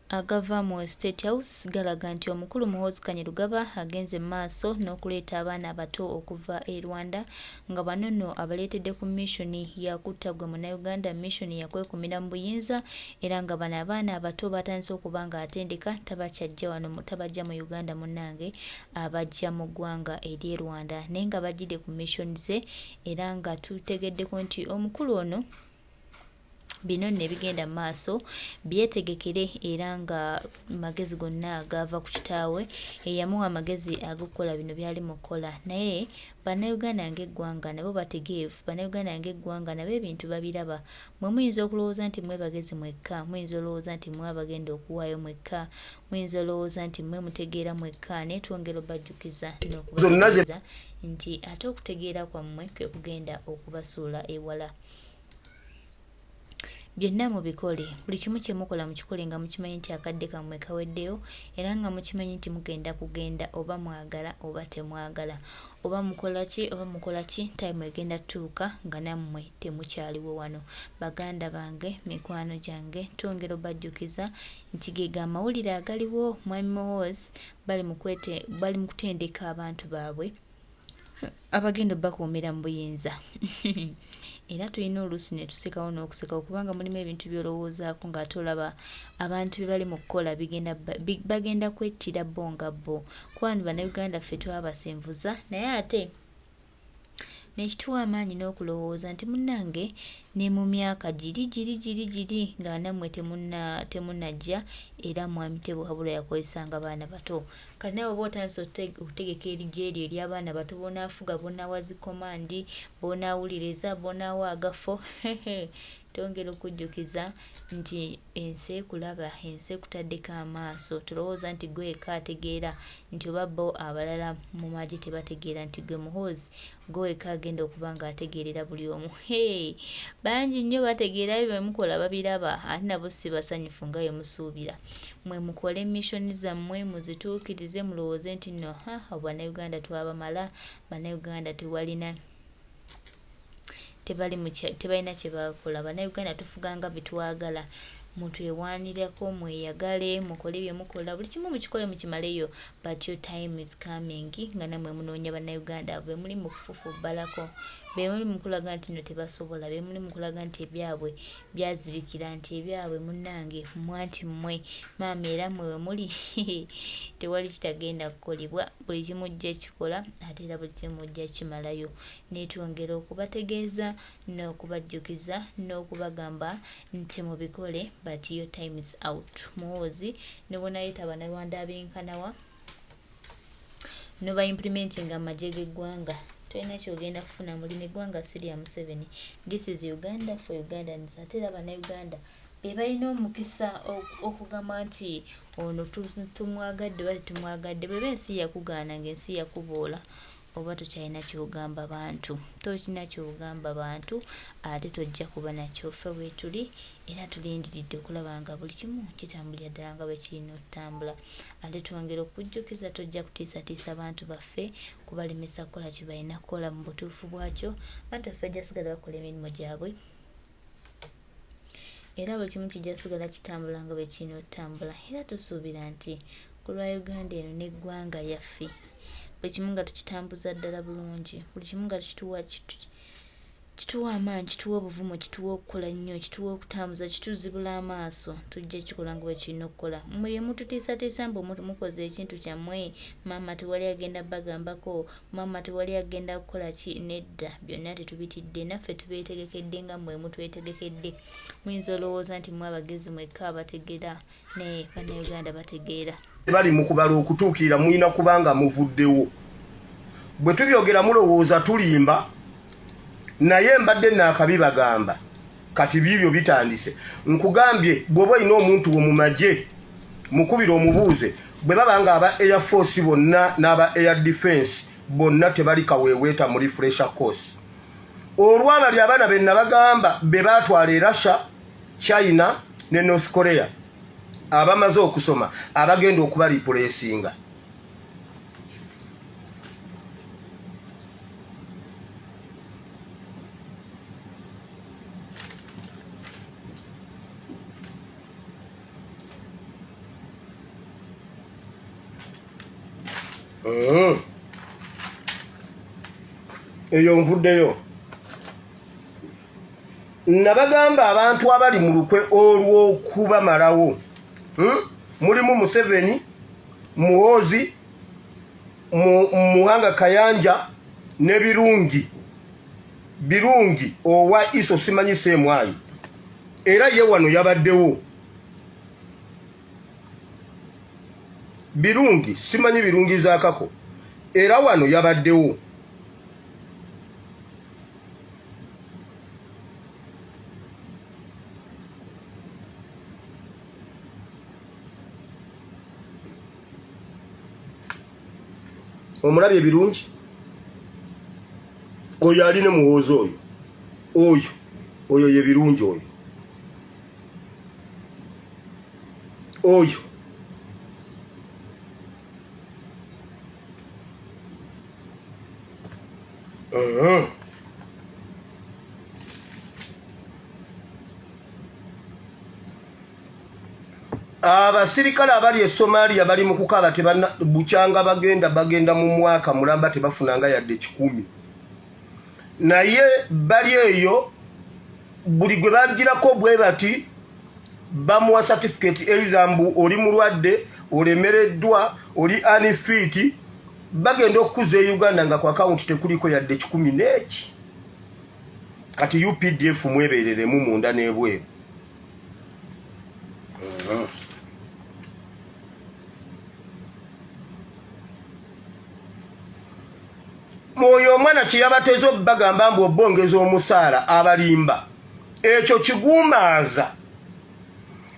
agava mu State House galaga nti omukulu Muhoozi Kainerugaba agenze maaso n'okuleeta abaana abato okuva e Rwanda nga bano nno abaleetedde ku missoni yakutta gwe Munnayuganda, missoni yakwekumira mu buyinza era nga bano abaana abato batandise okuba nga atendeka tabakyajja wano tabajja mu Uganda munnange abajja mu ggwanga eri e Rwanda naye nga bajjidde ku missoni ze era nga tutegeddeko nti omukulu ono bino ne bigenda maaso byetegekere era nga magezi gonna agava ku kitaawe eyamuwa amagezi ag'okukola bino byali mu kukola naye bannayuganda ng'eggwanga nabo bategeevu bannayuganda ng'eggwanga nabo ebintu babiraba mwe muyinza okulowooza nti mwe bagezi mwekka muyinza olowooza nti mwe abagenda okuwaayo mwekka muyinza olowooza nti mwe mutegeera mwekka naye twongera obajjukiza n'okubategeeza nti ate okutegeera kwammwe kwe kugenda okubasuula ewala byonna mubikole buli kimu kye mukola mukikole nga mukimanyi nti akadde kammwe kaweddeyo era nga mukimanyi nti mugenda kugenda oba mwagala oba temwagala oba mukola ki time egenda tuuka nga nammwe temukyaliwo wano baganda bange mikwano gyange twongera obajjukiza nti ge amawulire agaliwo Mwami Muhoozi bali mu kutendeka abantu baabwe abagenda bakuumira mu buyinza era tulina oluusi ne tusekawo n'okusekawo kubanga mulimu ebintu by'olowoozaako ng'ate olaba abantu bye bali mu kukola bagenda kwettira bo nga bo kubanga bannayuganda ffe twabasenvuza naye ate nekituwa amaanyi n'okulowooza nti munnange ne mu myaka giri nga nammwe temunnajja era mwami tebwabula yakozesanga baana bato kati nawe oba otandise okutegeka erijja eryo ery'abaana bato bonaafuga bonaawa zikomandi bonaawuliriza bonaawa agafo tongera okujjukiza nti ensi ekulaba ensi ekutaddeko amaaso tulowooza nti gwe eka ategeera nti oba bo abalala mu magye tebategeera nti gwe Muhoozi gwe eka agenda okuba nga ategeerera buli omu bangi nnyo bategeera bye mukola babiraba ate nabo si basanyufu nga bwe musuubira mwe mukole missoni zammwe muzituukirize mulowooze nti nno bannayuganda twabamala bannayuganda tebalina kye bakola bannayuganda tufuganga bitwagala mutwewanirako mweyagale mukole bye mukola buli kimu mukikole mukimaleyo but your time is coming nga namwe munoonya bannayuganda be muli mu kufufubalako be muli mu kulaga nti no tebasobola be muli mu kulaga nti ebyabwe byazibikira nti ebyabwe munnange mwanti mmwe maama era mwe muli tewali kitagenda kukolebwa buli kimujja kikola ate era buli kimujja kimalayo netwongera okubategeeza n'okubajjukiza n'okubagamba nti mubikole but your time is out Muhoozi ne bonayita bannarwanda abenkanawa no ba implementing amagye g'eggwanga tolina kyogenda kufuna mulina eggwanga Siriya Museveni this is Uganda for Ugandans ate era bannayuganda be balina omukisa okugamba nti ono tumwagadde oba tetumwagadde bweba ensi yakugaana ng'ensi yakuboola oba tokyalina kyogamba bantu tokina kyogamba bantu ate tojja kuba nakyo ffe weetuli era tulindiridde okulaba nga buli kimu kitambulira ddala nga bwe kirina okutambula ate twongera okujjukiza tojja kutiisatiisa bantu baffe kubalemesa kukola kye balina kukola mu butuufu bwakyo bantu baffe bajja sigala bakola emirimu gyabwe era buli kimu kijja sigala kitambula nga bwe kirina okutambula era tusuubira nti ku lwa Uganda eno n'eggwanga yaffe buli kimu nga tukitambuza ddala bulungi buli kimu nga kituwa amaanyi kituwa obuvumu kituwa okukola nnyo kituwa okutambuza kituzibula amaaso tujja kikola nga bwe kirina okukola mmwe bye mututiisatiisa mbu mukoze ekintu kyammwe maama tewali agenda bagambako maama tewali agenda kukola ki nedda byonna tetubitidde naffe tubeetegekedde nga mmwe mutwetegekedde muyinza olowooza nti mwe abagezi mwekka abategeera naye bannayuganda bategeera bali mu kubala okutuukirira muyina kubanga muvuddewo bwe tubyogera mulowooza tulimba naye mbadde naakabibagamba kati biibyo bitandise nkugambye bw'oba olina omuntu wo mu magye mukubira omubuuze bwe baba nga aba Air Force bonna n'aba Air Defense bonna tebali kaweeweeta muri fresher course olwabali abaana be nabagamba be baatwala e Russia China ne North Korea abamaze okusoma abagenda okuba replacinga eyo nvuddeyo nabagamba abantu abali mu lukwe olw'okubamalawo mulimu Museveni, Muhoozi, Muhanga Kayanja ne Birungi owa iso simanyi semwayi era ye wano yabaddewo Birungi simanyi Birungi zaakako era wano yabaddewo omulabye Birungi oyo aline Muhoozi oyo ye Birungi oyo abasirikale abali e Somalia bali mu kukaba bukyanga bagenda mu mwaka mulamba tebafunanga yadde 10 naye bali eyo buli gwe bagirako bwe bati bamuwa certificate exambu oli mulwadde olemereddwa oli unfit bagenda okuza e Uganda nga ku account tekuliko yadde 10 neki kati UPDF mwebereremu munda n'ebweru Moyo omwana kiyabatezo bagamba mbu obongeza omusaala abalimba ekyo kigumaaza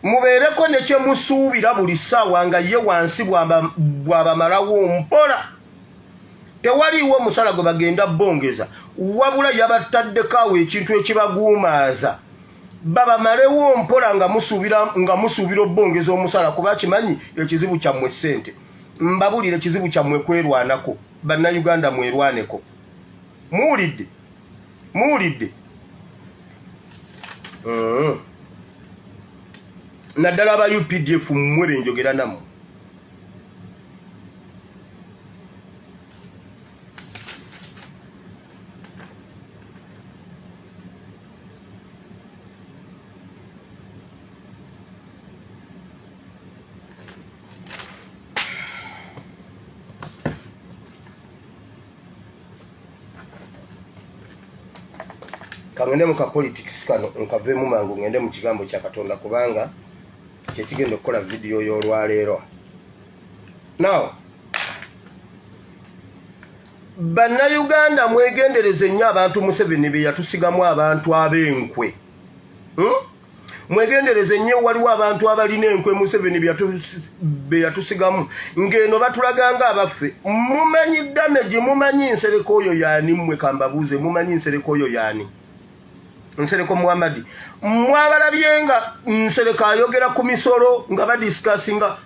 mubeereko ne kye musuubira buli ssaawa nga ye wansi bw'abamalawo mpola tewaliiwo omusaala gwe bagenda bongeza wabula yabattaddeko ekintu ekibagumaaza babamalewo mpola nga musuubira obongeza omusaala kuba kimanyi ekizibu kyammwe ssente mbabulire ekizibu kyammwe kwerwanako bannayuganda mwerwaneko muwulidde naddala aba UPDF mmwe benjogera nammwe kangende muka politics kano nkavemu mangu ngende mu kigambo kya Katonda kubanga kye kigenda okukola video y'olwaleero. Now bannayuganda mwegendereze nnyo abantu Museveni be yatusigamu abantu ab'enkwe. Mwegendereze nnyo waliwo abantu abalina enkwe Museveni be yatusigamu ngeno batulaganga abaffe mumanyi damage mumanyi nsereko oyo yani mmwe kambabuuze mumanyi nsereko oyo yani Nsereko Muhammadi mwabalabyenga Nsereko ayogera ku misolo nga badiscussinga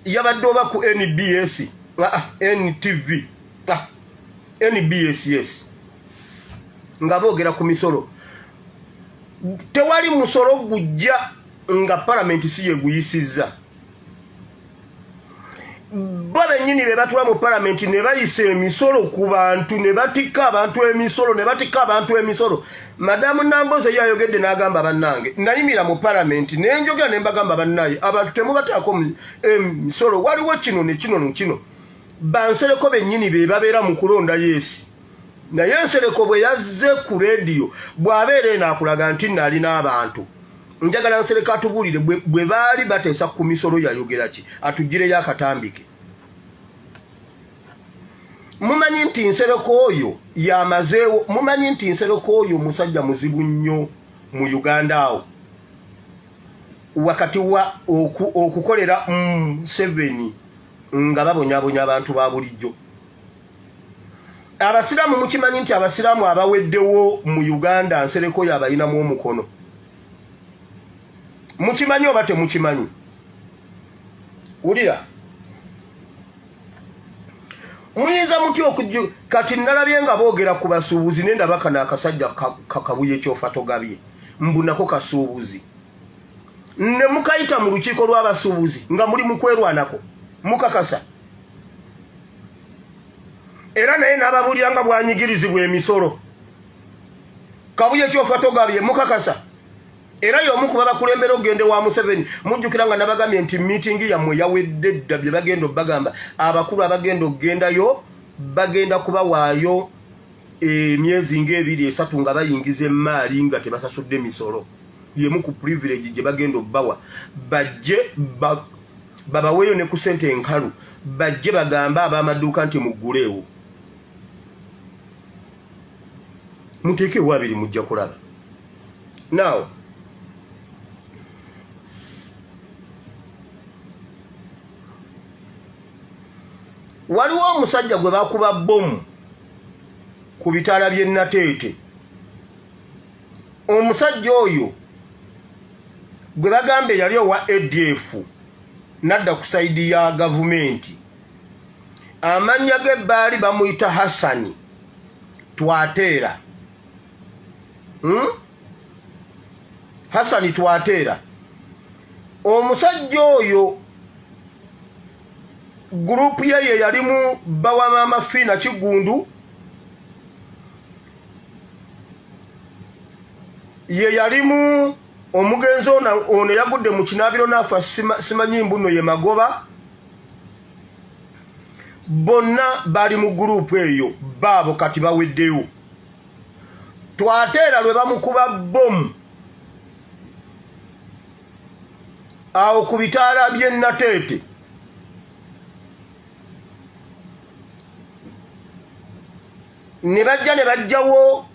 yabadde oba ku NBS NTV NBS yes nga boogera ku misolo tewali musolo gujja nga parliament si yeguyisizza babe nyini be batula mu parliament ne bayise emisolo ku bantu ne batika abantu emisolo Madamu Namboze yayogedde n'agamba bannange nayimira mu parliament nenjogera ne mbagamba bannaye abantu temubataako emisolo waliwo kino ne kino bansereko bennyini be babeera mu kulonda yesi naye Nsereko bwe yazze ku radio bw'abeera n'akulaga nti nali n'abantu njagala Nsereko atubulire bwe baali bateesa ku misolo yayogera ki atugireyo akatambike mumanyi nti Nsereko oyo yamazeewo mumanyi nti Nsereko oyo musajja muzibu nnyo mu Uganda awo wakati wa okukolera 7 nga babonyabonya abantu ba bulijjo abasiraamu mukimanyi nti abasiraamu abaweddewo mu Uganda Nsereko yabayinamu omukono mukimanyi oba temukimanyi ulira muyinza mutyo okujju kati nalabye nga boogera ku basuubuzi nenda bakana akasajja kakabuye kyofa togabye mbunako kasuubuzi ne mukayita mu lukiiko lw'abasuubuzi nga muli mukwerwanako mukakasa era naye n'ababulyanga bwanyigirizibwa emisolo Kabuye kyofa togabye mukakasa era y'omu ku babakulembera ogende wa Museveni mujjukira nga nabagambye nti meeting yammwe yawedde dda bye bagenda obbagamba abakulu abagenda okgendayo bagenda kubawaayo emyezi ng'ebiri esatu nga bayingiza emmaali nga tebasasudde misolo yemu ku privilege gye bagenda obbawa bajje babaweeyo ne ku ssente enkalu bajje bagambe ab'amaduuka nti mugguleewo muteekeewo abiri mujja kulaba now waliwo omusajja gwe bakuba bomu ku bitaala by'e Nateete omusajja oyo gwe bagambe yali owa ADF nadda ku sayidi ya gavumenti amannya ge baali bamuyita Hassani Twateera Hassani Twateera omusajja oyo gurupu ye yalimu Bawamama Fina Kigundu ye yalimu omugenzi ono yagudde mu kinaabiro n'afa simanyi mbuno ye Magoba bonna bali mu gurupu eyo baabo kati baweddeyo Twateera lwe bamukuba bomu awo ku bitaala by'e Nateete ne bajja ne bajjawo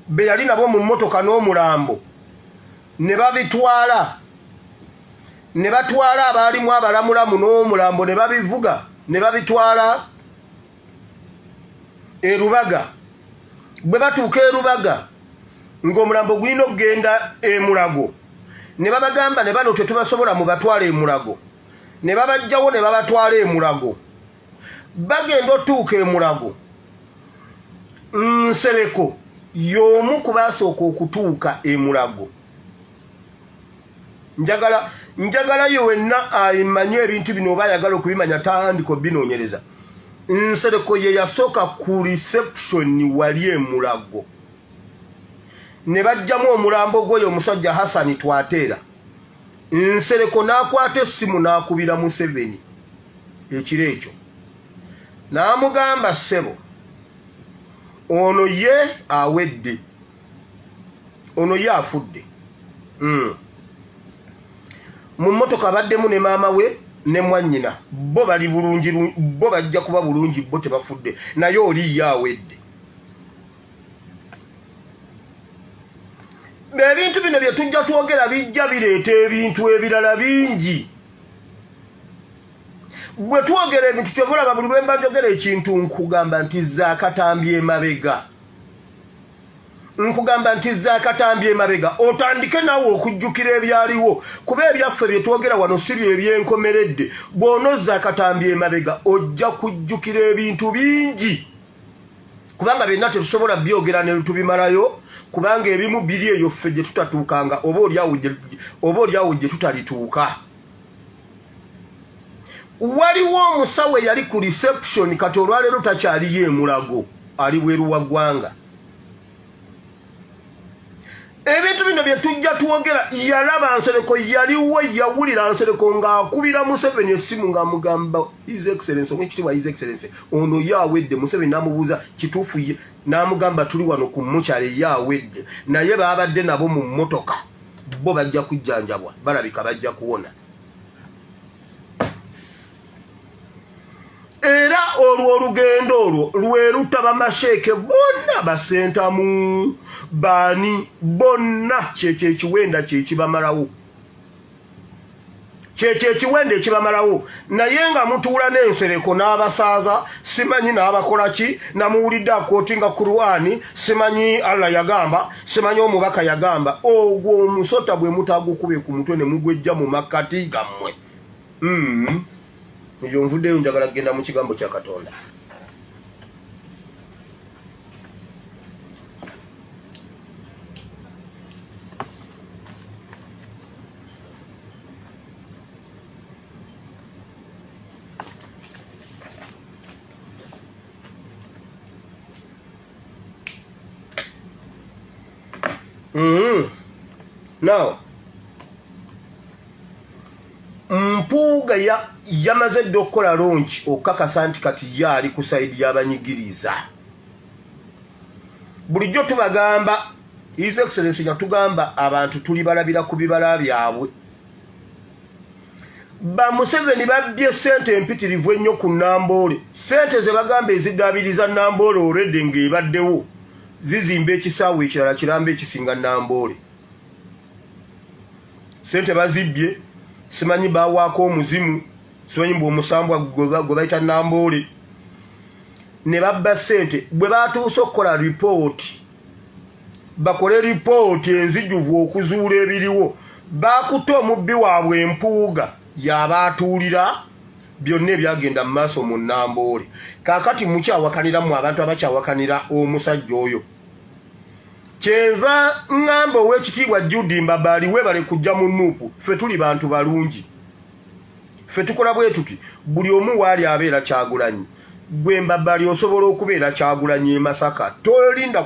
be yali nabo mu mmotoka n'omulambo ne babitwala ne batwala abaalimu abalamulamu n'omulambo ne babivuga ne babitwala e Rubaga bwe batuuka e Rubaga ng'omulambo gulina okugenda e Mulago ne babagamba ne bano tetubasobola mu batwala e Mulago ne babajjawo ne babatwala e Mulago bagenda otuuka e Mulago Nsereko y'omu ku baasooka okutuuka e Mulago njagala yo wenna ayimanye ebintu bino oba ayagala okubimanya tandika obinoonyereza Nsereko ye yasooka ku reception wali e Mulago ne bajjamu omulambo gw'oyo omusajja Hassani Twateera Nsereko n'akwata essimu n'akubira Museveni ekiro ekyo n'amugamba ssebo ono ye awedde ono ye afudde mu mmotoka baddemu ne maama we ne mwannyina bo bali bulungi bo bajja kuba bulungi bo tebafudde naye oli ye awedde ebintu bino bye tujja twogera bijja bireeta ebintu ebirala bingi bwe twogera ebintu kyovulaba buli lwe mbajogera ekintu nkugamba nti zaakatambye emabega otandike naawe okujjukira ebyaliwo kuba ebyaffe bye twogera wano si bye ebyenkomeredde bw'onozza akatambye emabega ojja kujjukira ebintu bingi kubanga byonna tetusobola byogera ne tubimalayo kubanga ebimu biri eyo ffe gye tutatuukanga oba oliawo gye tutalituuka waliwo omusawo yali ku reception kati olwaleero takyaliyo e Mulago ali bweru wa ggwanga ebintu bino bye tujja twogera yalaba Nsereko yaliwo yawulira Nsereko ng'akubira Museveni essimu ng'amugamba His Excellency omwekitiibwa His Excellency ono ye awedde Museveni n'amubuuza kituufu ye n'amugamba tuli wano ku mukyale ye awedde naye baabadde nabo mu mmotoka bo bajja kujjanjabwa balabika bajja kuwona era olwo olugendo olwo lwe lutaba masheeke bonna basentamu baani bonna kyekyo ekiwenda kyekibamalawo naye nga mutuula n'Ensereko n'abasaaza simanyi n'abakola ki namuwulidde akootinga Kurwani simanyi Allah yagamba simanyi omubaka yagamba ogwo omusota bwe mutagukube ku mutwe ne mugwejja mu makkati gammwe eyo nvuddeyo njagala kugenda mu kigambo kya Katonda Now Mpuuga yamaze dde okukola launch okukakasa nti kati yaali ku sayidi y'abanyigiriza. Bulijjo tubagamba His Excellency yatugamba abantu tuli balabira ku bibala byabwe. Ba Museveni babbye ssente empitirivu ennyo ku Namboole. Ssente ze bagamba ezidaabiriza Namboole already ng'ebaddewo zizimba ekisaawe ekirala kiramba ekisinga Namboole. Ssente bazibbye, simanyi bawaako omuzimu, simanyi bw'omusambwa gwe bayita Namboole. Ne babba ssente bwe baatuuse okukola ripooti. Bakole ripooti enzijuvu okuzuula ebiriwo. Baakutte omubbi waabwe Empuuga y'abaatuulira byonna ebyagenda mu maaso mu Namboole. Kaakati mukyawakaniramu abantu abakyawakanira omusajja oyo. Kyenva ngamba ow'ekitiibwa Judy Mbabaali weebale kujja mu Nuupu. Ffe tuli bantu balungi. Ffe tukola bwe tuti buli omu waali abeera Kyagulanyi. Gwe Mbabaali osobola okubeera Kyagulanyi e Masaka. Tolinda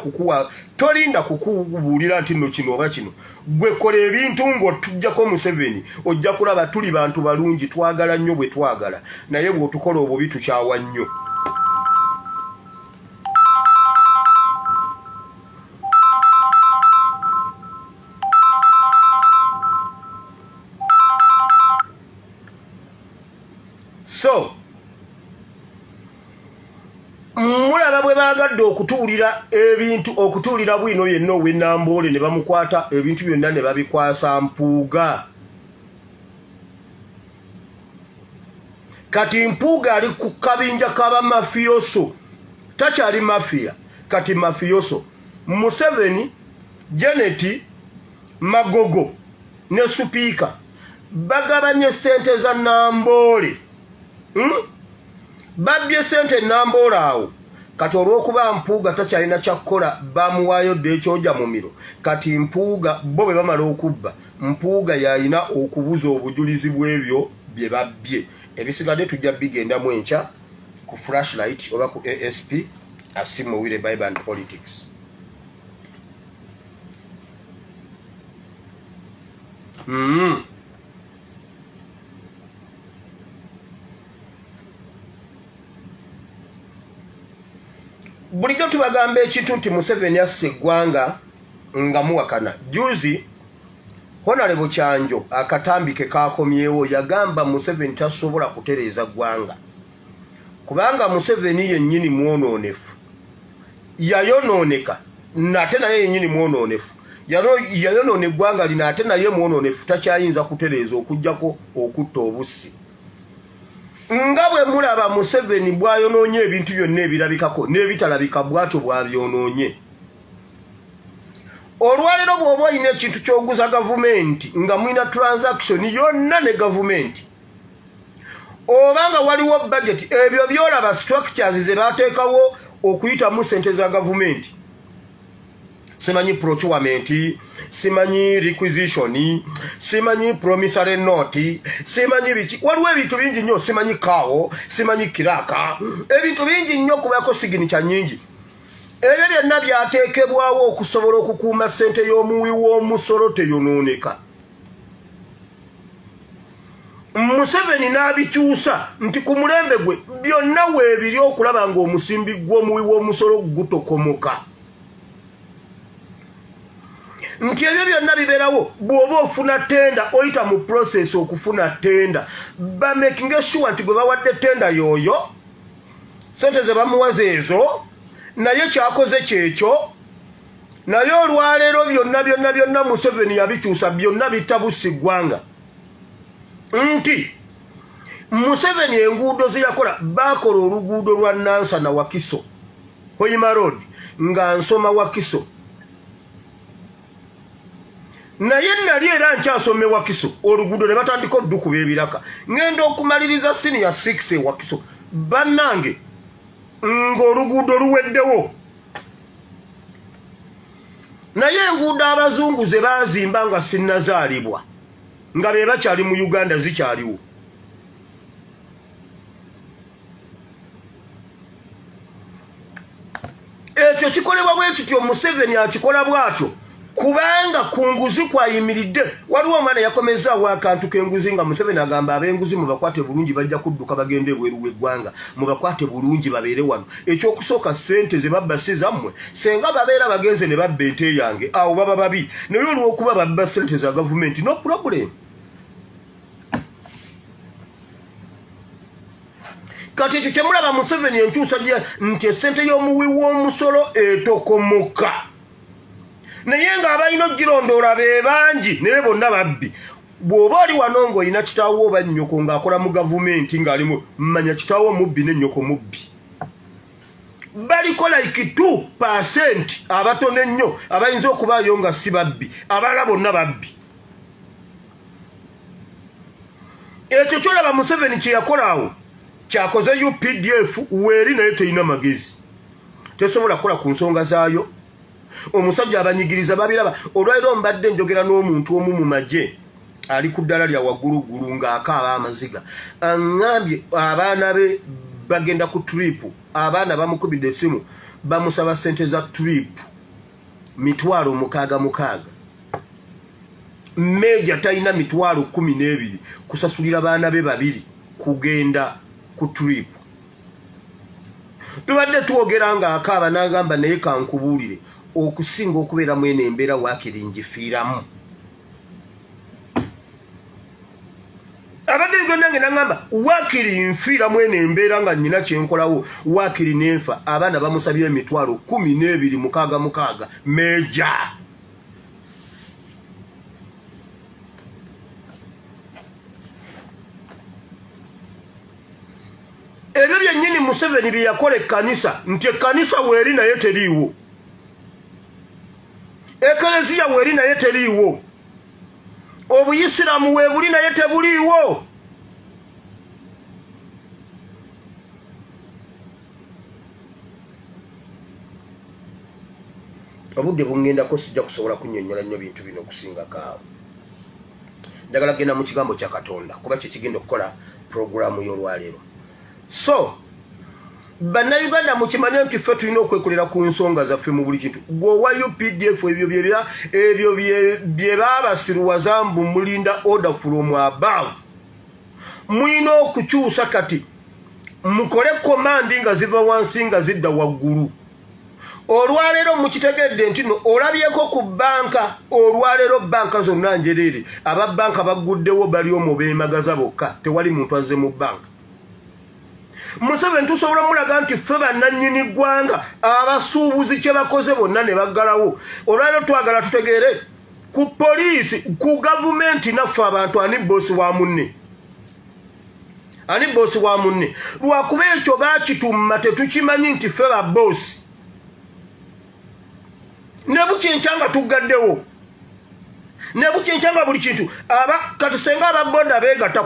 kukubuulira nti nno kino oba kino. Gwe kola ebintu ng'otujjako Museveni. Ojja kulaba tuli bantu balungi, twagala nnyo bwe twagala. Naye bw'otukola obubi tukyawa nnyo. So mulaba bwe baagadde okutuulira ebintu okutuulira bwino yenna ow'e Namboole ne bamukwata ebintu byonna ne babikwasa Mpuuga. Kati Mpuuga ali ku kabinja k'abamafioso. Takyali mafia, kati mafioso. Museveni, Janet, Magogo ne Supiika bagabanye ssente za Namboole. Babbye ssente Namboole awo. Kati olw'okuba Mpuuga takyalina kyakkola bamuwaayo dde ekyoja mu miro. Kati Mpuuga bo bwe bamala okubba, Mpuuga yalina okubuza obujulizi bw'ebyo bye babbye. Ebisigadde tujja bigendamu enkya ku Flashlight oba ku ASP Asimuwire Bible and Politics. Bulijjo tubagamba ekintu nti Museveni asse eggwanga nga muwakana. Juzi Honorable Kyanjo akatambike kaakomyewo yagamba Museveni tasobola kutereeza ggwanga. Kubanga Museveni yennyini mwonoonefu. Yayonooneka nate naye yennyini mwonoonefu. Yayonoona eggwanga lino ate naye mwonoonefu takyayinza kutereeza okuggyako okutta obussi. Nga bwe mulaba Museveni bw'ayonoonye ebintu byonna ebirabikako n'ebitalabika bw'atyo bw'abyonoonye. Olwaleero bw'oba olina ekintu ky'oguza gavumenti nga mulina transaction yonna ne gavumenti, oba nga waliwo budget, ebyo byolaba structures ze baateekawo okuyitamu ssente za gavumenti. Simanyi procurement, simanyi requisition, simanyi promissory note, simanyi biki. Waliwo ebintu bingi nnyo, simanyi kawo, simanyi kiraka, ebintu bingi nnyo kubako signature nnyingi. Ebyo byonna byateekebwawo okusobola okukuuma ssente y'omuwi w'omusolo teyonooneka. Museveni n'abikyusa nti ku mulembe gwe byonna weebiri okulaba ng'omusimbi gw'omuwi w'omusolo gutokomoka. Nti ebyo byonna bibeerawo bw'oba ofuna tenda oyita mu process okufuna tenda. Bamakinga sure nti gwe bawadde tenda y'oyo, ssente ze bamuwaza ezo, naye kyakoze kyekyo. Naye olwaleero byonna Museveni yabikyusa byonna bitabuse ggwanga. Nti Museveni enguudo ze yakola, baakola oluguudo lwa Nansana Wakiso, Hoima Road, nga nsoma Wakiso. Naye nali era nkyasome Wakiso, oluguudo ne batandika oddukuba ebiraka. Ngenda okumaliriza senior 6 Wakiso. Bannange ng'oluguudo luweddewo. Naye enguudo abazungu ze baazimba nga sinnazaalibwa, nga be bakyali mu Uganda zikyaliwo. Ekyo kikolebwa bwe kityo, Museveni akikola bw'atyo kubanga ku nguzi kwayimiridde. Waliwo omwana yakomezaawo akantu k'enguzi nga Museveni agamba ab'enguzi mubakwate bulungi bajja kudduka bagende ebweru w'eggwanga, mubakwate bulungi babeere wano. Ekyokusooka ssente ze babba si zammwe, senga babeera bagenze ne babba ente yange awo baba babi, naye olw'okuba babba ssente za gavumenti no problem. Kati ekyo kyemulaba Museveni enkyusa nti essente y'omuwi w'omusolo etokomoka. Naye ng'abalina ogirondoola be bangi naye bonna babbi. Bw'oba oli wano ng'olina kitaawo oba nnyoko ng'akola mu gavumenti ng'alimu, mmanya kitaawo mubbi ne nnyoko mubbi. Baliko like 2% abatono ennyo abayinza okubaayo nga si babbi, abalala bonna babbi. Ekyo kyolaba Museveni kye yakola awo kyakoze UPDF weeri naye terina magezi, tesobola kukola ku nsonga zaayo. Omusajja abanyigiriza babiraba. Olwaliro mbadde njogera n'omuntu omu mu magye ali ku ddala lya wagguluggulu ng'akaaba amaziga, aŋŋambye abaana be bagenda ku trip, abaana bamukubidde essimu bamusaba ssente za trip $600,000. Meja talina $12,000 kusasulira baana be babiri kugenda ku trip. Tubadde twogera ng'akaaba n'agamba naye kankubuulire, okusinga okubeera mwene embeera Waakiri ngifiiramu. Abadde nange n'agamba Waakiri nfiira mwene embeera nga nnina kyenkolawo, Waakiri n'enfa. Abaana bamusabye $12,666 meja. Ebyo byennyini Museveni bye yakola ekkanisa, nti ekkanisa weeri naye teriiwo, Ekleziya weeri naye teriiwo, Obuyisiraamu weebuli naye tebuliiwo. Obudde bungendako sijja kusobola kunnyonnyola nnyo bintu bino okusingako awo. Njagala genda mu kigambo kya Katonda kuba kye kigenda okukola puroguramu y'olwaleero. So bannayuganda mukimanye nti ffe tulina okwekolera ku nsonga zaffe mu buli kintu. Gwowa UPDF ebyo bye baabasiruwaza mbu mulinda order from above. Mulina okukyusa kati mukole komandi nga ziva wansi nga zidda waggulu. Olwaleero mukitegedde nti no olabyeko ku banka, olwaleero banka zonna njereere, aba banka baguddewo bali omwo beemagaza bokka, tewali muntu azze mu banka. Museveni tusobola mulaga nti ffe bannannyini ggwanga abasuubuzi kye bakoze bonna ne baggalawo. Olwaleero twagala tutegeere ku poliisi, ku gavumenti naffe abantu ani boosi wa munne, ani boosi wa munne. Lwakuba ekyo baakitumma tetukimanyi nti ffe ba boosi. Ne bukyenkya tuggaddewo, ne bukyenkya buli kintu kati senga ababoda beegatta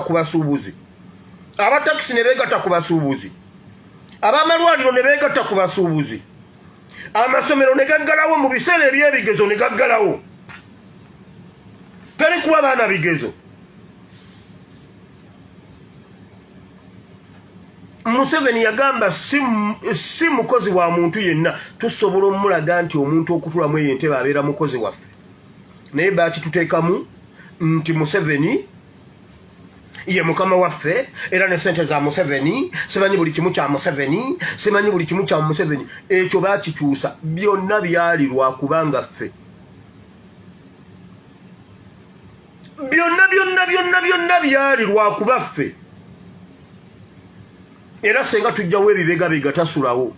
ku basuubuzi, abatakisi ne beegatta ku basuubuzi, abamalwaliro ne beegatta ku basuubuzi, amasomero ne gaggalawo mu biseera eby'ebigezo ne gaggalawo. Teri kuba baana bigezo. Museveni yagamba si mukozi wa muntu yenna, tusobola omulaga nti omuntu okutulamu eyo entebe abeera mukozi waffe. Naye baakituteekamu nti Museveni ye mukama waffe era ne ssente za Museveni, simanyi buli kimu kya Museveni, simanyi buli kimu kya Museveni. Ekyo baakikyusa, byonna byali lwakubanga ffe, byonna byali lwakuba ffe. Era senga tujjawo ebibegabega tasulawo.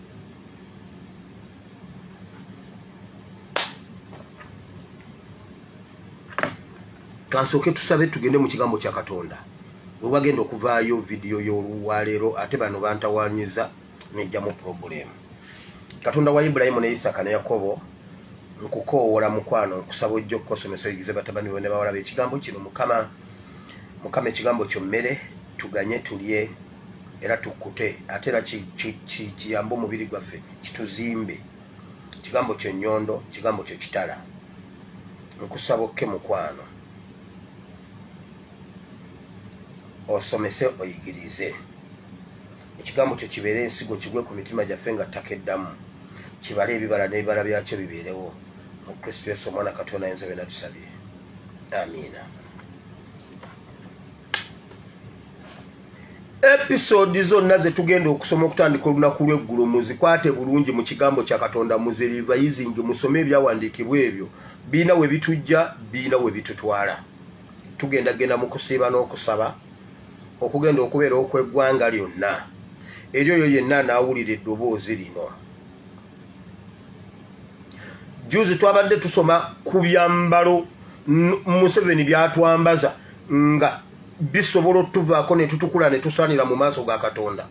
Kansooke tusabe tugende mu kigambo kya Katonda. Bwe bagenda okuvaayo vidiyo y'olwaleero ate bano bantawaanyiza nejjamu purobulemu. Katonda wa Ibulayimu ne Isaaka ne Yakobo, nkukoowola mukwano nkusaba ojja okukosomesa oyigize batabani bo ne bawala b'ekigambo kino. Mukama ekigambo kyo mmere, tuganye tulye era tukkute, ate era kiyambe omubiri gwaffe, kituzimbe. Kigambo kyo nnyondo, kigambo kyo kitala. Nkusaba okke mukwano, osomese oyigirize. Ekigambo kyo kibeere ensigo, kigwe ku mitima gyaffe nga ttaka eddamu. kibale ebibala n'ebibala byakyo bibeerewo mu Kristo Yesu omwana Katonda ayinza byonna tusabye. Amiina. Episode zonna ze tugenda okusoma okutandika olunaku lw'eggulu muzikwate bulungi mu kigambo kya Katonda muzirivayizingi musome ebyawandiikibwa ebyo biina we bitujja biina we bitutwala. Tugenda genda mu kusiiba n'okusaba okugenda okubeera okw'eggwanga lyonna eri oyo yenna n'awulira eddoboozi lino. Juzi twabadde tusoma ku byambalo Museveni byatwambaza nga bisobola otuvaako ne tutukula ne tusaanira mu maaso ga Katonda.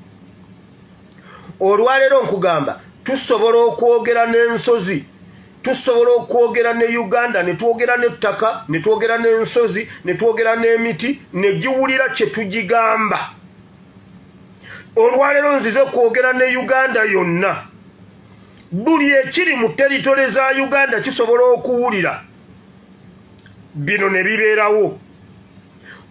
Olwaleero nkugamba tusobola okwogera n'ensozi, tusobola okwogera ne Uganda ne twogera n'ettaka ne twogera n'ensozi ne twogera n'emiti ne giwulira kye tugigamba. Olwaleero nzize kwogera ne Uganda yonna. Buli ekiri mu teritole za Uganda kisobola okuwulira. Bino ne bibeerawo.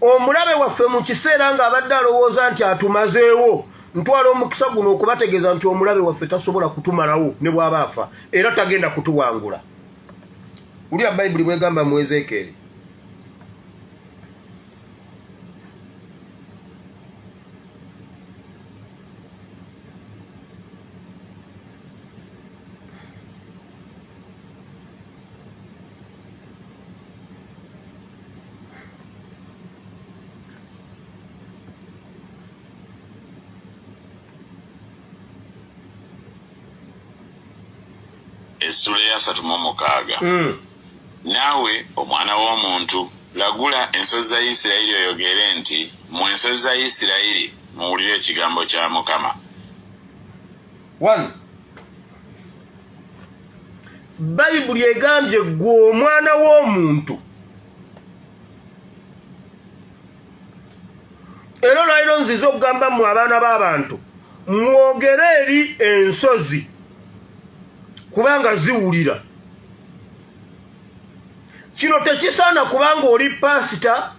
Omulabe waffe mu kiseera ng'abadde alowooza nti atumazeewo, ntwala omukisa guno okubategeeza nti omulabe waffe tasobola kutumalawo ne bw'aba afa era tagenda kutuwangula. Wulira Bayibuli bw'egamba mu Ezeekeri. Essula ya 36. Naawe omwana w'omuntu lagula ensozi za Isirayiri oyogere nti mu ensozi za Isirayiri muwulire ekigambo kya Mukama. 1. Bayibuli egambye gwe omwana w'omuntu. Era olwaliro nzize okugamba mu abaana b'abantu mwogere eri ensozi kubanga ziwulira. Kino tekisaana kubanga oli pasita,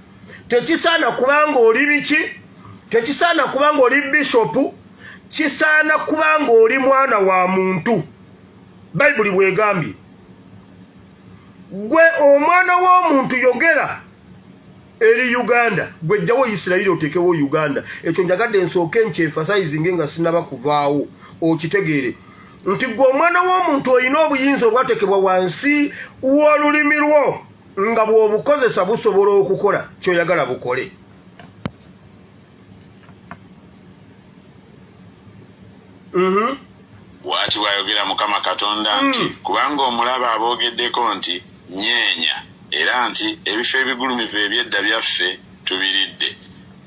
tekisaana kubanga oli biki, tekisaana kubanga oli bishopu, kisaana kubanga oli mwana wa muntu. Bayibuli bw'egambye gwe omwana w'omuntu yogera eri Uganda, gwe jjawo Isirayiri otekewo Uganda. Ekyo njagadde nsooke nkyefasaizinge nga sinaba kuvaawo okitegeere nti gwe omwana w'omuntu olina obuyinza obwatekebwa wansi w'olulimi lwo nga bw'obukozesa busobola okukola ky'oyagala bukole. Bw'ati bw'ayogera Mukama Katonda nti kubanga omulaba aboogeddeko nti nyeenya era nti ebifo ebigulumivu eby'edda byaffe tubiridde.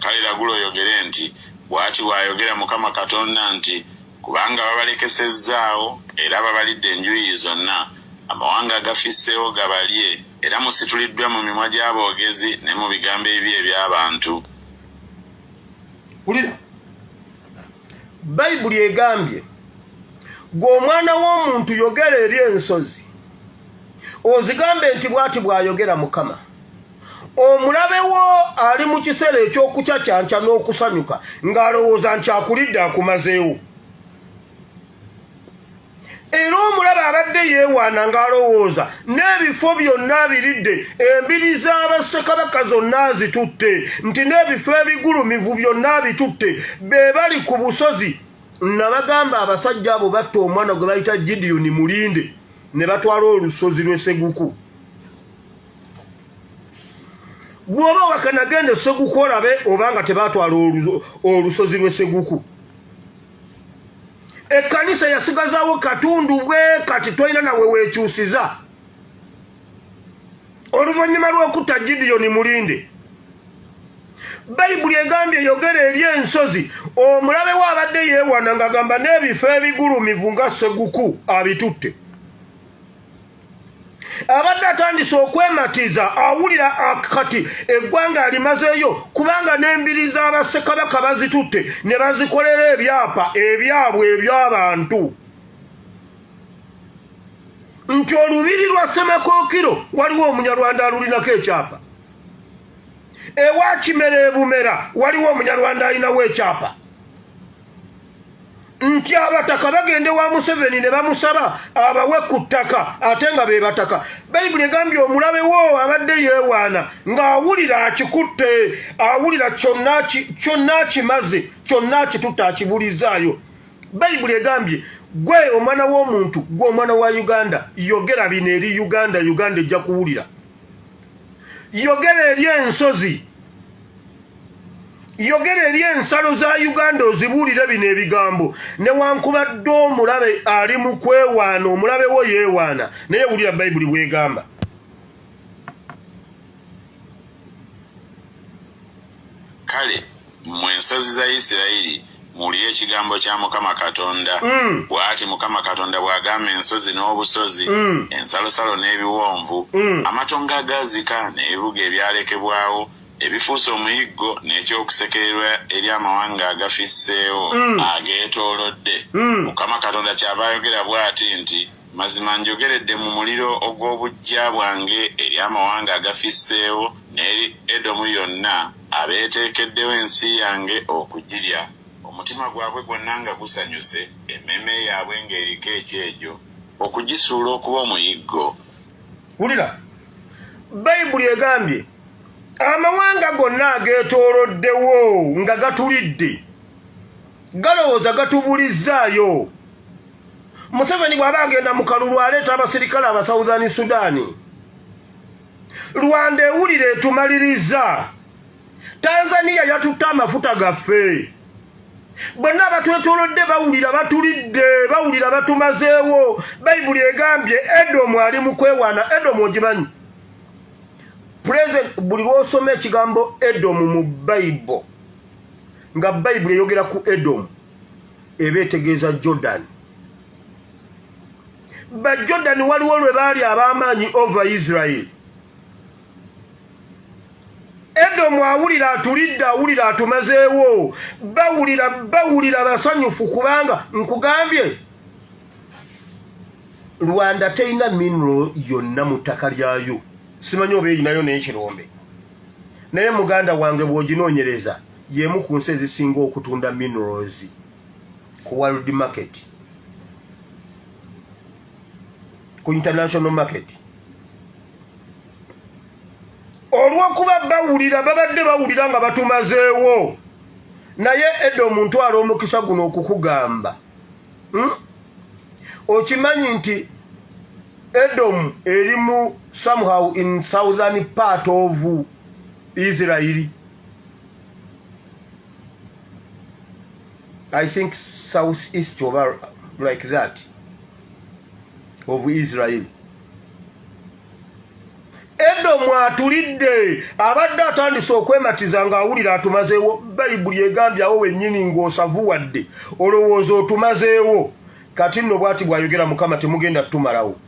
Kale lagula oyogere nti bw'ati bw'ayogera Mukama Katonda nti kubanga babalekesezaawo era babalidde enjuyi zonna, amawanga agafisseewo gabalye era musituliddwa mu mimwa gy'aboogezi ne mu bigambo ebibi eby'abantu. Wulira, Bayibuli egambye gwe omwana w'omuntu yogera eri ensozi ozigambe nti bw'ati bw'ayogera Mukama. Omulabe wo ali mu kiseera eky'okukyacankya n'okusanyuka ng'alowooza nti akulidde akumazeewo. Era omulaba abadde yeewaana ng'alowooza n'ebifo byonna biridde, embiri z'abassekabaka zonna zitutte, nti n'ebifo ebigulumivu byonna bitutte, be bali ku busozi. Nabagamba abasajja abo batta omwana gwe bayita Gideoni mulinde ne batwala olusozi lw'Esseguku. Bw'oba wakanagenda Esseguku olabe obanga tebaatwala olusozi lw'Esseguku. Ekkanisa yasigazaawo katundu bwe kati toyina nawe weekyusiza oluvannyuma lw'okutta Gideoni mulinde. Bayibuli egambye yogera eri ensozi, omulabe we abadde yeewaana ng'agamba n'ebifo ebigulumivu nga Sseguku abitutte. Abadde atandise okwematiza awulira kati eggwanga alimazeeyo kubanga n'embiri z'abassekabaka bazitutte ne bazikolera ebyapa ebyabwe eby'abantu. Nti olubiri lwa Ssemakookiro waliwo Omunyarwanda alulinako ekyapa. Ewa Kimera e Bumera waliwo Omunyarwanda alinawo ekyapa. nti abataka bagende wa Museveni ne bamusaba abawe ku ttaka ate nga be bataka. Bayibuli egambye omulabe wo abadde yeewaana ng'awulira akikutte, awulira kyonna kimaze, kyonna kitutte akibulizaayo. Bayibuli egambye gwe omwana w'omuntu, gwe omwana wa Uganda, yogera bino eri Uganda, Uganda ejja kuwulira. Yogera eri ensozi, yogera eri ensalo za Uganda ozibuulire bino ebigambo. Newankubadde omulabe ali mu kwewaana, omulabe wo yeewaana, naye wulira Bayibuli bw'egamba. Kale mu ensozi za Isirayiri muwulire ekigambo kya Mukama Katonda. Bw'ati Mukama Katonda bw'agamba ensozi n'obusozi, ensalosalo n'ebiwonvu, amatongo agazika n'ebibuga ebyalekebwawo, ebifuuse omuyiggo n'ekyokusekererwa eri amawanga agafisseewo ageetoolodde. Mukama Katonda kyava ayogera bw'ati nti, mazima njogeredde mu muliro ogw'obuggya bwange eri amawanga agafisseewo n'eri Edomu yonna abeeteekeddewo ensi yange okugirya. Omutima gwabwe gwonna nga gusanyuse, emmeme yaabwe ng'eriko ekyejo, okugisuula okuba omuyiggo. Wulira, Bayibuli egambye amawanga gonna ageetooloddewo nga gatulidde, galowooza gatubulizaayo. Museveni bw'aba agenda mu kalulu aleeta abasirikale aba Southern Sudan, Rwanda ewulira etumaliriza, Tanzania yatutte amafuta gaffe. Bonna abatwetoolodde bawulira batulidde, bawulira batumazeewo. Bayibuli egambye Edomu ali mu kwewaana. Edomu ogimanyi? Buli lw'osoma ekigambo Edomu mu Bayibuli, nga Bayibuli eyogera ku Edomu, eba etegeeza Jordan. Ba Jordan waliwo lwe baali ab'amaanyi over Israel. Edomu awulira atulidde, awulira atumazeewo, bawulira basanyufu kubanga nkugambye Rwanda terina mineral yonna mu ttaka lyayo. Simanyi oba eyinayo n'ekirombe. Naye muganda wange bw'oginoonyereza y'emu ku nsi ezisinga okutunda minerals ku world market, ku international market. Olw'okuba babadde bawulira nga batumazeewo, naye Edomu ntwala omukisa guno okukugamba. Okimanyi nti Edomu erimu somehow in southern part of Israel. I think southeast over like that of Israel. Edomu atulidde, abadde atandise okwematiza ng'awulira atumazeewo. Bayibuli egambye awo wennyini ng'osavuwadde olowooza otumazeewo. Kati nno bw'ati bw'ayogera Mukama, temugenda tumalawo.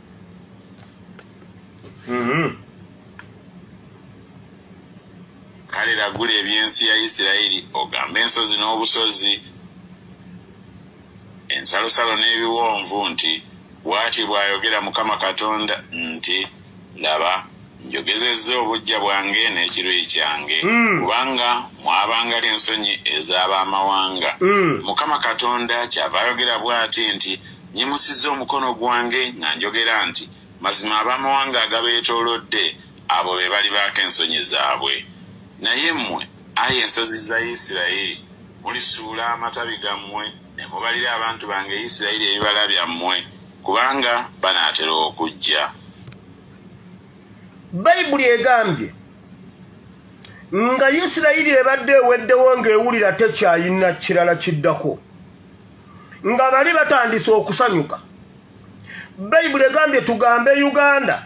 Kale lagula eby'ensi ya Isirayiri, ogambe ensozi n'obusozi, ensalosalo n'ebiwonvu nti, bw'ati bw'ayogera Mukama Katonda nti, laba njogezezza obujja bwange n'ekiruyi kyange, kubanga mwabangali ensonyi ez'abamawanga. Mukama Katonda kyava ayogera bw'ati nti, nyimusizza omukono gwange nga njogera nti, mazima abamawanga agabeetoolodde abo be bali baako ensonyi zaabwe. Naye mmwe, ayi ensozi za Isirayiri, mulisuula amatabi gammwe ne mubalira abantu bange Isirayiri ebibala byammwe, kubanga banaatera okujja. Bayibuli egambye nga Isirayiri ebadde eweddewo ng'ewulira tekyayina kirala kiddako, nga bali batandise okusanyuka. Bayibuli egambye tugambe Uganda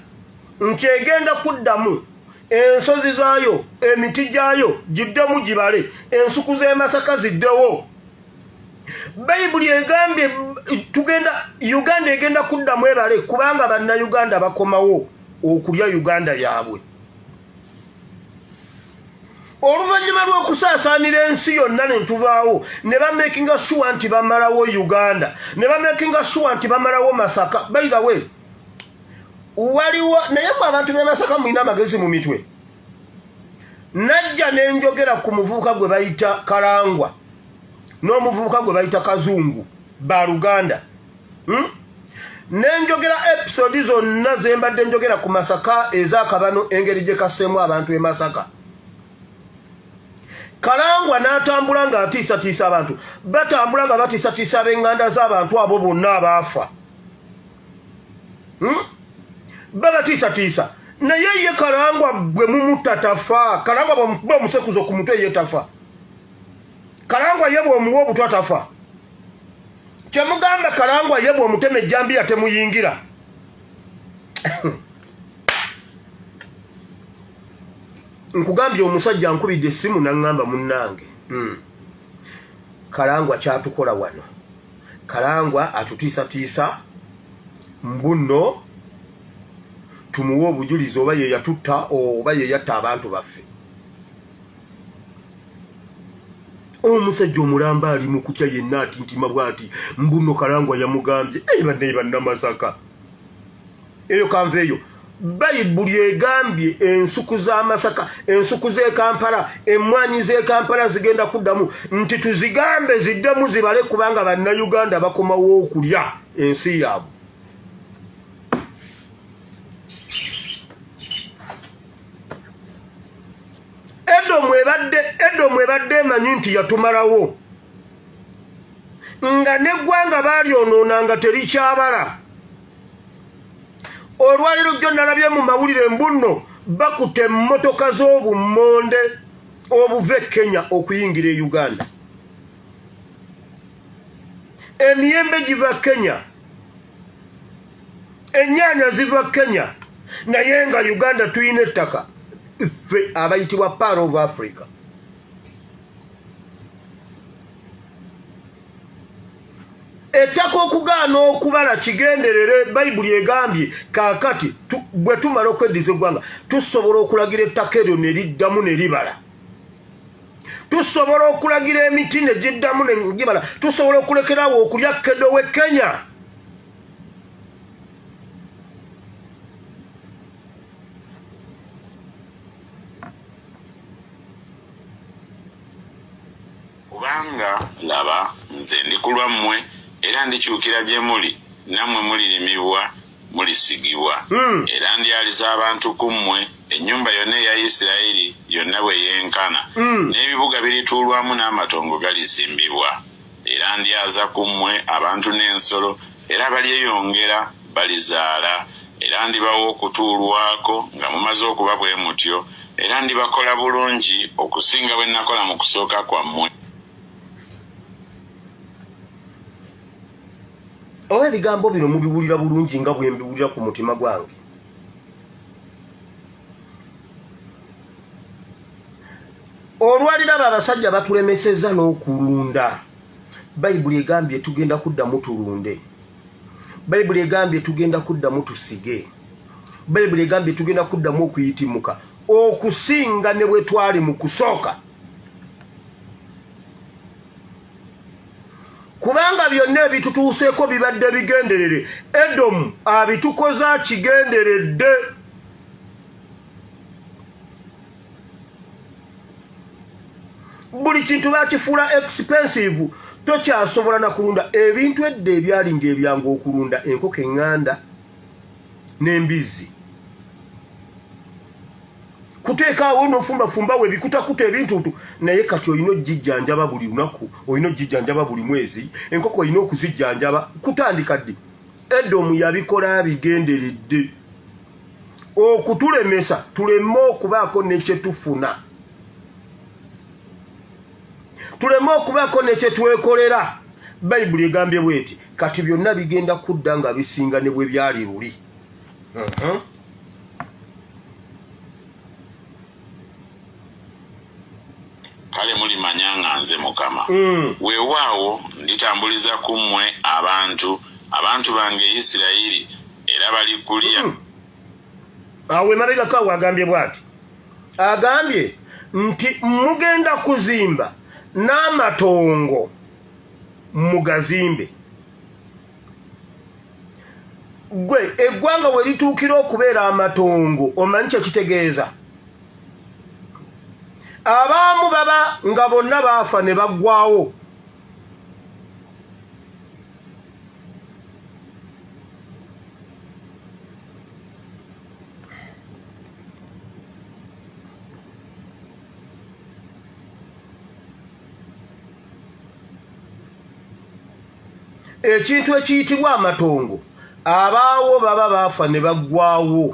nti egenda kuddamu ensozi zaayo, emiti gyayo giddemu gibale, ensuku z'e Masaka ziddewo. Bayibuli egambye Uganda egenda kuddamu ebale kubanga bannayuganda bakomawo okulya Uganda yaabwe. Oluvannyuma lw'okusaasaanira ensi yonna ne tuvaawo ne bamakinga sure nti bamalawo Uganda, ne bamakinga sure nti bamalawo Masaka. By the way, waliwo naye mwe abantu b'e Masaka mulina amagezi mu mitwe. Najja ne njogera ku muvubuka gwe bayita Kalangwa n'omuvubuka gwe bayita Kazungu. ba Luganda. Nenjogera episode zonna zembadde njogera ku Masaka ezakabano engeri gye kassemu abantu e Masaka. Kalangwa n'atambula nga atiisatiisa abantu. Batambula nga batiisatiisa ab'enganda z'abantu abo bonna abaafa. Babatiisatiisa. Naye ye Kalangwa bwe mumutta tafa. Kalangwa bwe musekuzo ku mutwe ye tafa. Kalangwa ye bw'omuwa obutwa tafa. Kyemugamba Kalangwa ye bw'omutema ejjambiya temuyingira. Nkugambye omusajja nkubidde essimu n'angamba munnange. Kalangwa kyatukola wano. Kalangwa atutiisatiisa mbuno tumuwe obujulizi oba ye yatutta oba ye yatta abantu baffe. Omusajja omulamba ali mu kutya yenna atintima bw'ati mbuno Kalangwa yamugambye badde bannamasaka. Eyo kanveeyo. Bayibuli egambye ensuku z'Amasaka, ensuku z'e Kampala, emmwanyi z'e Kampala zigenda kuddamu nti tuzigambe ziddemu zibale kubanga bannayuganda bakomawo okulya ensi yaabwe. Edomu ebadde emanyi nti yatumalawo nga n'eggwanga baalyonoonanga terikyabala. Olwaliro jjo nalabye mu mawulire mbuno bakutte emmotoka z'obummonde obuva e Kenya okuyingira e Uganda. Emiyembe giva Kenya, ennyaanya ziva Kenya, naye nga Uganda tuyina ettaka ffe abayitibwa Pearl of Africa. Ettaka okugaana okubala kigenderere Bayibuli egambye kaakati bwe tumala okweddiza eggwanga tusobola okulagira ettaka eryo ne liddamu ne libala. Tusobola okulagira emiti ne giddamu ne gibala. Tusobola okulekerawo okulya kkedo w'e Kenya. Kubanga laba nze ndi ku lwammwe era ndikyukira gye muli nammwe mulirimibwa mulisigibwa era ndyaliza abantu ku mmwe ennyumba yonna eya Isirayiri yonna bwe yenkana n'ebibuga birituulwamu n'amatongo galizimbibwa era ndyaza ku mmwe abantu n'ensolo era balyeyongera balizaala era ndibawa okutuulwako nga mumaze okuba bwe mutyo era ndibakola bulungi okusinga bwe nakola mu kusooka kwammwe. Oba ebigambo bino mubiwulira bulungi nga bwe mbiwulira ku mutima gwange. Olwaliro abo abasajja batulemesezza n'okulunda. Bayibuli egambye tugenda kuddamu tulunde. Bayibuli egambye tugenda kuddamu tusige. Bayibuli egambye tugenda kuddamu okuyitimuka okusinga ne bwe twali mu kusooka. Kubanga byonna ebitutuuseeko bibadde bigenderere. Edomu abitukoza kigenderedde. Buli kintu bakifuula expensive. Tokyasobola na kulunda ebintu edda ebyali ng'ebyangu okulunda enkoko eŋŋanda n'embizzi. Kuteekaawo n'ofumbafumba we bikutakuta ebintu naye kati olina ogijjanjaba buli lunaku, olina ogijjanjaba buli mwezi, enkoko olina okuzijjanjaba. Kutandika ddi? Edomu yabikola bigenderedde okutulemesa tuleme okubaako nekyetufuna, tuleme okubaako nekyetwekolera. Bayibuli egambye bweti kati byonna bigenda kudda nga bisinga ne bwe byali luli. Kale mulimanya nga nze Mukama. Weewaawo nditambuliza ku mmwe abantu bange Isirayiri era balikulya. Awo emabegako awo agambye bw'ati. Agambye nti mugenda kuzimba n'amatongo mugazimbe. Gwe eggwanga we lituukira okubeera amatongo omanyi kye kitegeeza? Abaamu baba nga bonna baafa ne baggwawo. ekintu ekiyitibwa amatongo abaawo baba baafa ne baggwawo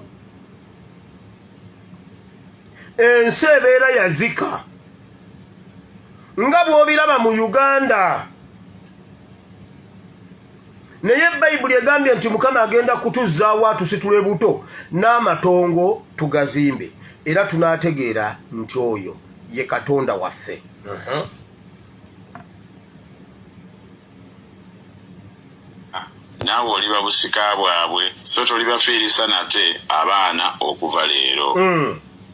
ensi ebeera yazika nga bw'obiraba mu Uganda naye Bayibuli egambye nti Mukama agenda kutuzzaawo atusitule buto n'amatongo tugazimbe era tunaategeera nti oyo ye Katonda waffe. Naawe oliba busika bwabwe so tolibafiirisa nate abaana okuva leero.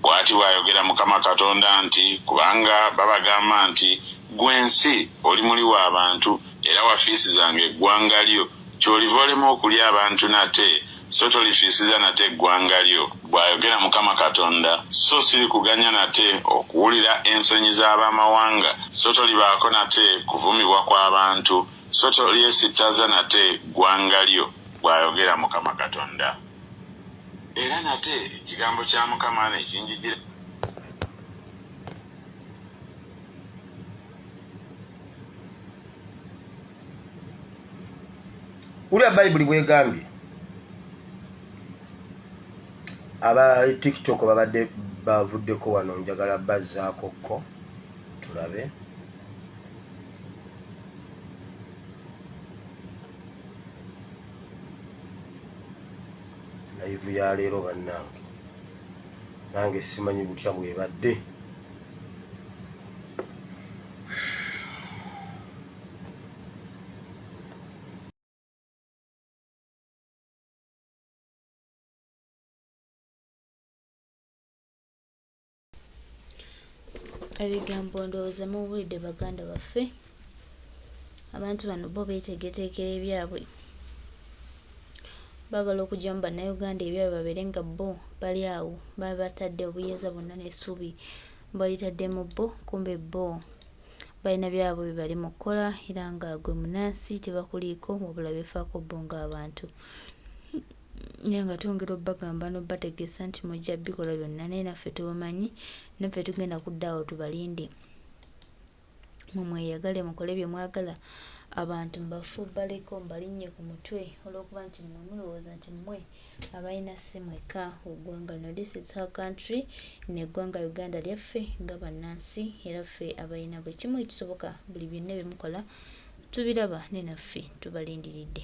Bw'ati bw'ayogera Mukama Katonda nti kubanga babagamba nti gwe ensi oli muli w'abantu era wafiisizanga eggwanga lyo ky'oliva olema okulya abantu nate so tolifiisiza nate eggwanga lyo bw'ayogera Mukama Katonda so siri kuganya nate okuwulira ensonyi z'abamawanga so tolibaako nate kuvumibwa kw'abantu so tolyesittaza nate ggwanga lyo bw'ayogera Mukama Katonda. Era nate ekigambo kya Mukama nekinjijira ulya Bayibuli bwegambye aba TikTok babadde bavuddeko wano njagala bazzaakokko tulabe. Live ya leero bannange nange simanyi butya bwebadde. Ebigambo ndowooza mubuulidde baganda baffe abantu bano bo beetegeteekera ebyabwe baagala okujja mu bannayuganda ebyabwe babeere nga bo bali awo baba batadde obuyinza bonna n'essuubi balitadde mu bo kumbe bo balina byabwe bye bali mu kukola era nga gwe munansi tebakuliiko wabula beefaako bo ng'abantu naye nga twongera obbagamba n'obbategeeza nti mujja bikola byonna naye naffe tubumanyi naffe tugenda kudda awo tubalinde mweyagale mukole bye mwagala abantu mbafuubaleko mbalinnye ku mutwe olw'okuba nti mmwe mulowooza nti mmwe abalina si mweka eggwanga lino this is our country neggwanga Uganda lyaffe nga bannansi era ffe abalina buli kimu ekisoboka buli byonna bye mukola tubiraba ne naffe tubalindiridde.